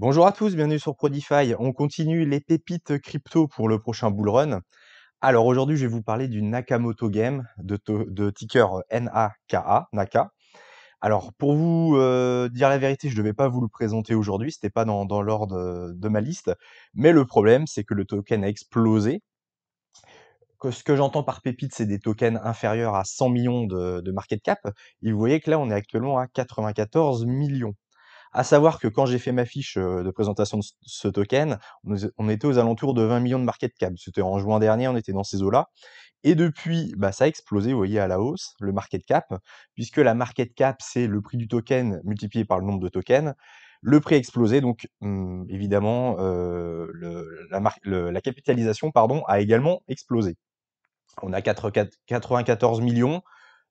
Bonjour à tous, bienvenue sur Prodify. On continue les pépites crypto pour le prochain bull run. Alors aujourd'hui, je vais vous parler du Nakamoto Game de ticker NAKA, Naka. Alors pour vous dire la vérité, je ne devais pas vous le présenter aujourd'hui, c'était pas dans l'ordre de ma liste. Mais le problème, c'est que le token a explosé. Ce que j'entends par pépite, c'est des tokens inférieurs à 100 millions de market cap. Et vous voyez que là, on est actuellement à 94 millions. À savoir que quand j'ai fait ma fiche, de présentation de ce token, on était aux alentours de 20 millions de market cap. C'était en juin dernier, on était dans ces eaux-là et depuis, bah, ça a explosé, vous voyez, à la hausse, le market cap, puisque la market cap, c'est le prix du token multiplié par le nombre de tokens. Le prix a explosé donc, évidemment, la capitalisation, pardon, a également explosé. On a 94 millions.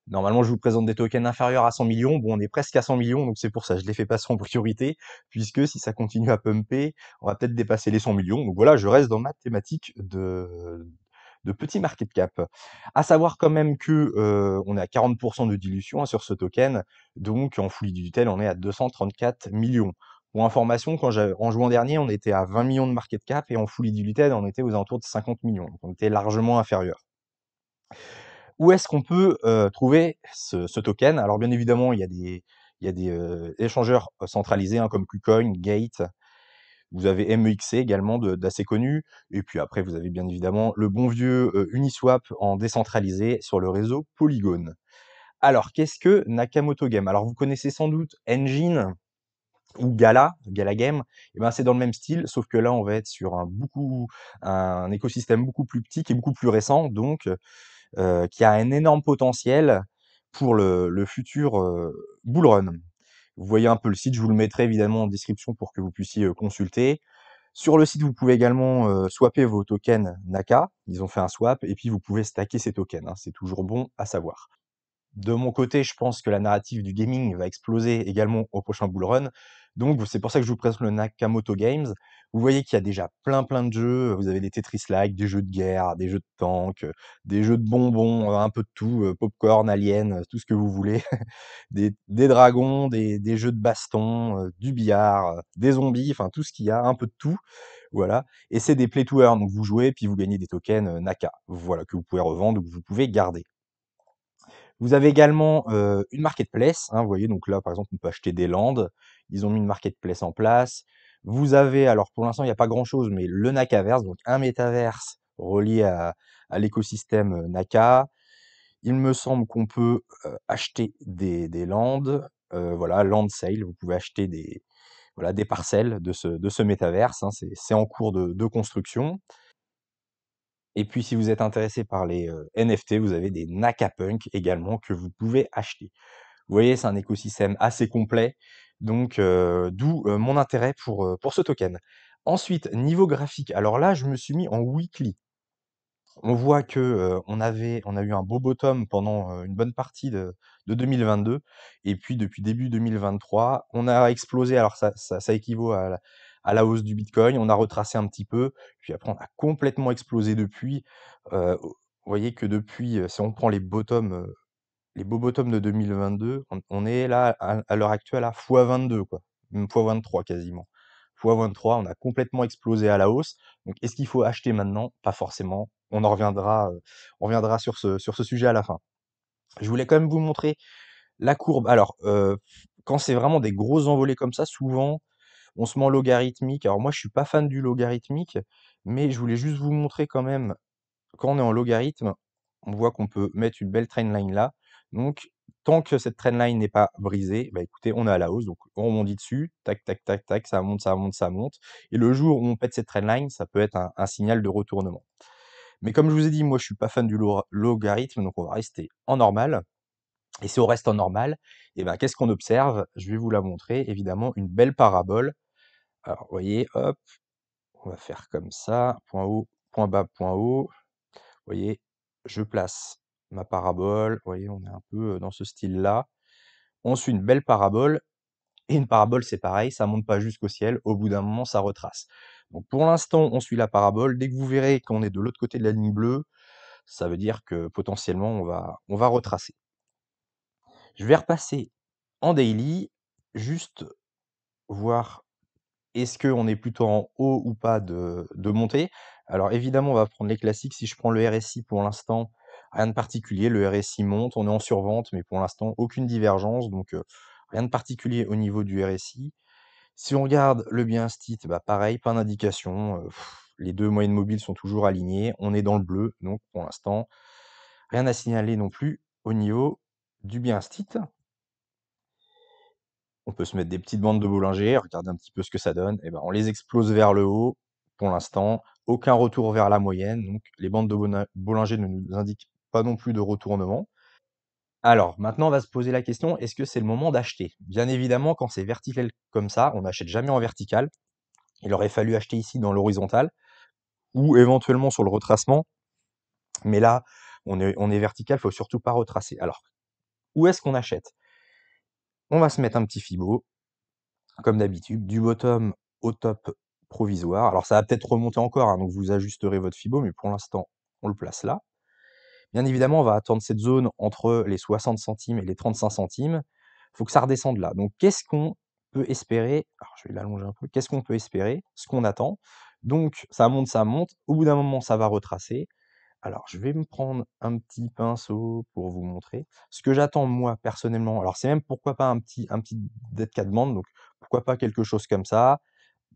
Normalement, je vous présente des tokens inférieurs à 100 millions. Bon, on est presque à 100 millions, donc c'est pour ça, je les fais passer en priorité, puisque si ça continue à pumper, on va peut-être dépasser les 100 millions. Donc voilà, je reste dans ma thématique de petit market cap. À savoir quand même que on est à 40% de dilution hein, sur ce token, donc en fully diluted, on est à 234 millions. Pour information, en juin dernier, on était à 20 millions de market cap et en fully diluted, on était aux alentours de 50 millions. Donc on était largement inférieur. Où est-ce qu'on peut, trouver ce token? Alors bien évidemment, il y a des échangeurs, centralisés, hein, comme KuCoin, Gate. Vous avez MEXC également d'assez connu et puis après vous avez bien évidemment le bon vieux, Uniswap en décentralisé sur le réseau Polygon. Alors qu'est-ce que Nakamoto Game? Alors vous connaissez sans doute Engine ou Gala Game, et ben, c'est dans le même style, sauf que là on va être sur un écosystème beaucoup plus petit, qui est beaucoup plus récent donc qui a un énorme potentiel pour le futur bull run. Vous voyez un peu le site, je vous le mettrai évidemment en description pour que vous puissiez consulter. Sur le site, vous pouvez également swapper vos tokens Naka. Ils ont fait un swap et puis vous pouvez stacker ces tokens, hein. C'est toujours bon à savoir. De mon côté, je pense que la narrative du gaming va exploser également au prochain bull run. Donc, c'est pour ça que je vous présente le Nakamoto Games. Vous voyez qu'il y a déjà plein de jeux. Vous avez des Tetris-like, des jeux de guerre, des jeux de tank, des jeux de bonbons, un peu de tout, popcorn, alien, tout ce que vous voulez. Des dragons, des jeux de baston, du billard, des zombies, enfin tout ce qu'il y a, un peu de tout. Voilà. Et c'est des play to earn. Donc, vous jouez, puis vous gagnez des tokens Naka. Voilà, que vous pouvez revendre ou que vous pouvez garder. Vous avez également une marketplace, hein, vous voyez, donc là, par exemple, on peut acheter des lands. Ils ont mis une marketplace en place. Vous avez, alors pour l'instant, il n'y a pas grand-chose, mais le Nakaverse, donc un métaverse relié à l'écosystème Naka. Il me semble qu'on peut acheter des lands, voilà, land sale. Vous pouvez acheter voilà, des parcelles de ce métaverse, hein, c'est en cours de construction. Et puis, si vous êtes intéressé par les NFT, vous avez des Nakapunk également que vous pouvez acheter. Vous voyez, c'est un écosystème assez complet, donc d'où mon intérêt pour ce token. Ensuite, niveau graphique, alors là, je me suis mis en weekly. On voit que on a eu un beau bottom pendant une bonne partie de 2022, et puis depuis début 2023, on a explosé. Alors ça équivaut à la hausse du Bitcoin. On a retracé un petit peu, puis après on a complètement explosé depuis. Vous voyez que depuis, si on prend les beaux bottoms de 2022, on est là à l'heure actuelle à x22 quoi, même x23 quasiment. X23, on a complètement explosé à la hausse. Donc est-ce qu'il faut acheter maintenant? Pas forcément. On reviendra sur ce sujet à la fin. Je voulais quand même vous montrer la courbe. Alors, quand c'est vraiment des grosses envolées comme ça, souvent, on se met en logarithmique. Alors moi, je suis pas fan du logarithmique, mais je voulais juste vous montrer quand même quand on est en logarithme, on voit qu'on peut mettre une belle trendline là. Donc, tant que cette trendline n'est pas brisée, bah écoutez, on est à la hausse. Donc, on rebondit dessus, tac, tac, tac, tac, ça monte, ça monte, ça monte. Et le jour où on pète cette trendline, ça peut être un signal de retournement. Mais comme je vous ai dit, moi, je suis pas fan du logarithme, donc on va rester en normal. Et si on reste en normal, et ben, qu'est-ce qu'on observe? Je vais vous la montrer, évidemment, une belle parabole. Alors, vous voyez, hop, on va faire comme ça, point haut, point bas, point haut. Vous voyez, je place ma parabole, vous voyez, on est un peu dans ce style-là. On suit une belle parabole, et une parabole, c'est pareil, ça monte pas jusqu'au ciel, au bout d'un moment, ça retrace. Donc pour l'instant, on suit la parabole. Dès que vous verrez qu'on est de l'autre côté de la ligne bleue, ça veut dire que potentiellement, on va retracer. Je vais repasser en daily, juste voir est-ce qu'on est plutôt en haut ou pas de montée? Alors évidemment, on va prendre les classiques. Si je prends le RSI pour l'instant, rien de particulier. Le RSI monte, on est en survente, mais pour l'instant, aucune divergence, donc rien de particulier au niveau du RSI. Si on regarde le Bienstit, bah, pareil, pas d'indication, les 2 moyennes mobiles sont toujours alignées, on est dans le bleu, donc pour l'instant, rien à signaler non plus au niveau du Bienstit. On peut se mettre des petites bandes de Bollinger, regarder un petit peu ce que ça donne, et ben, on les explose vers le haut. Pour l'instant, aucun retour vers la moyenne, donc les bandes de Bollinger ne nous indiquent pas non plus de retournement. Alors, maintenant, on va se poser la question, est-ce que c'est le moment d'acheter? Bien évidemment, quand c'est vertical comme ça, on n'achète jamais en vertical. Il aurait fallu acheter ici dans l'horizontal ou éventuellement sur le retracement, mais là, on est vertical, il faut surtout pas retracer. Alors, où est-ce qu'on achète? On va se mettre un petit Fibo, comme d'habitude, du bottom au top provisoire. Alors ça va peut-être remonter encore, hein, donc vous ajusterez votre Fibo, mais pour l'instant, on le place là. Bien évidemment, on va attendre cette zone entre les 60 centimes et les 35 centimes. Il faut que ça redescende là. Donc qu'est-ce qu'on peut espérer? Alors je vais l'allonger un peu. Qu'est-ce qu'on peut espérer? Ce qu'on attend. Donc ça monte, ça monte. Au bout d'un moment, ça va retracer. Alors, je vais me prendre un petit pinceau pour vous montrer. Ce que j'attends moi personnellement, alors c'est même pourquoi pas un petit dead cat band, donc pourquoi pas quelque chose comme ça.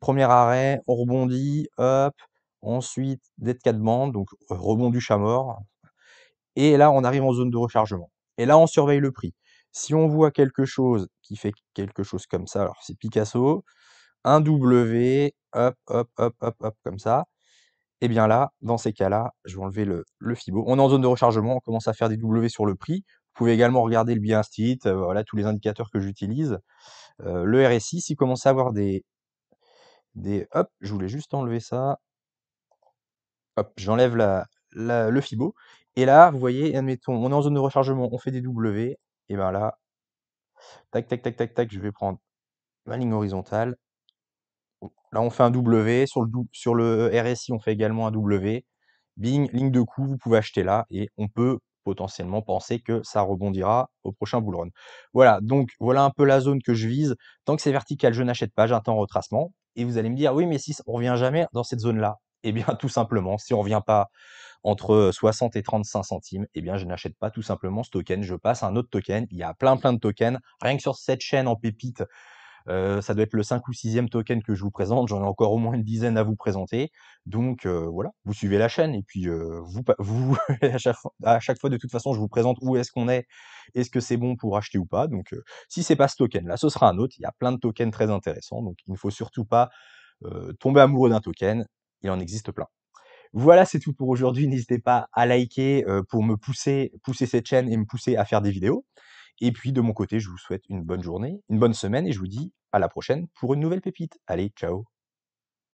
Premier arrêt, on rebondit, hop, ensuite dead cat band, donc rebond du chat mort, et là on arrive en zone de rechargement. Et là on surveille le prix. Si on voit quelque chose qui fait quelque chose comme ça, alors c'est Picasso, un W, hop, hop, hop, hop, hop, comme ça. Et bien là, dans ces cas-là, je vais enlever le Fibo. On est en zone de rechargement, on commence à faire des W sur le prix. Vous pouvez également regarder le Bienstit, voilà tous les indicateurs que j'utilise. Le RSI, s'il commence à avoir hop, je voulais juste enlever ça. Hop, j'enlève le Fibo. Et là, vous voyez, admettons, on est en zone de rechargement, on fait des W. Et bien là, tac, tac, tac, tac, tac, je vais prendre ma ligne horizontale. Là, on fait un W. Sur le RSI, on fait également un W. Bing, ligne de coup, vous pouvez acheter là et on peut potentiellement penser que ça rebondira au prochain bull run. Voilà, donc voilà un peu la zone que je vise. Tant que c'est vertical, je n'achète pas, j'attends retracement. Et vous allez me dire, oui, mais si on revient jamais dans cette zone-là, eh bien tout simplement, si on ne revient pas entre 60 et 35 centimes, eh bien je n'achète pas tout simplement ce token, je passe à un autre token. Il y a plein de tokens. Rien que sur cette chaîne en pépite, ça doit être le 5 ou 6e token que je vous présente. J'en ai encore au moins une dizaine à vous présenter. Donc voilà, vous suivez la chaîne et puis vous à chaque fois, de toute façon, je vous présente où est-ce qu'on est, est-ce que c'est bon pour acheter ou pas. Donc si c'est pas ce token-là, ce sera un autre. Il y a plein de tokens très intéressants, donc il ne faut surtout pas tomber amoureux d'un token. Il en existe plein. Voilà, c'est tout pour aujourd'hui. N'hésitez pas à liker pour me pousser cette chaîne et me pousser à faire des vidéos. Et puis de mon côté, je vous souhaite une bonne journée, une bonne semaine et je vous dis à la prochaine pour une nouvelle pépite. Allez, ciao!